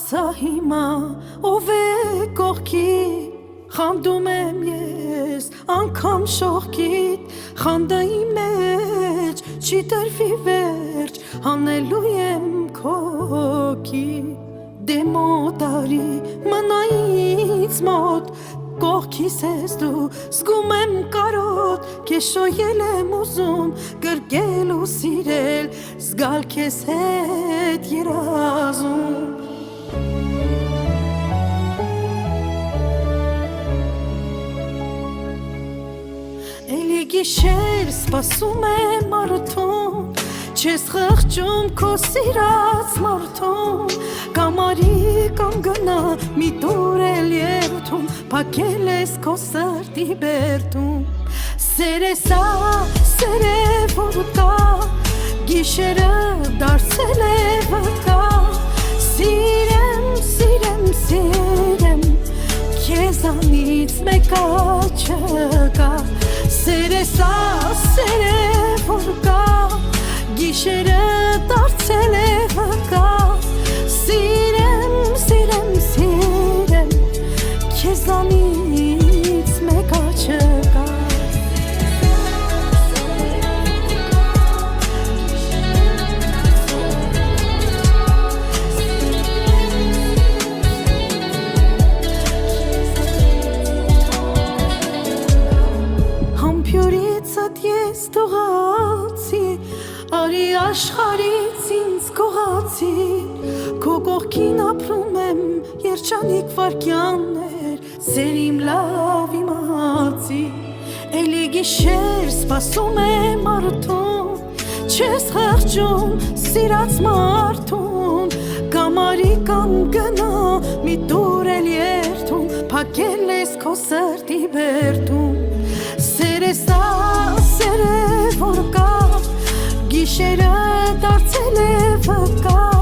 ասա հիմա ով է կողքի խանդում եմ ես անգամ շողքիդ խանդայի մեջ չի տրվի վերջ հանելու եմ քոքի դե մոտարի մնայից մոտ կողքիս ես դու զգում եմ կարոտ քեզ շոյել եմ ուզում գրկել ու սիրել զգալ քեզ հետ երազում Էլի գիշեր սպասում եմ արդուն Չես խղճում քո սիրած մարդուն Կամարի կամ գնա մի դուր էլ երթում Փակել ես քո սրտի բերդում Սեր է սա, սեր է որ կա Գիշերը դարձել է վկա Սիրեմ, սիրեմ, սիրեմ Քեզանից մեկա չկա Սեր է սա, սեր է որ կա Գիշերը դարձել է վկա Սիրեմ, սիրեմ, սիրեմ Քեզանից մեկա չկա Համբյուրիցդ ես թողացի Արի աշխարից ինձ կողացի Քո կողքին ապրում եմ երջանիկ վարկյաններ Սեր իմ լավ իմացի Էլի գիշեր սպասում եմ արդուն Չես խղճում սիրած մարդուն Կամարի կամ գնա մի դուր էլ երթում Փակել ես քո սրտի բերդում Սեր է սա, սեր է որ կա Գիշերը դարձել է վկա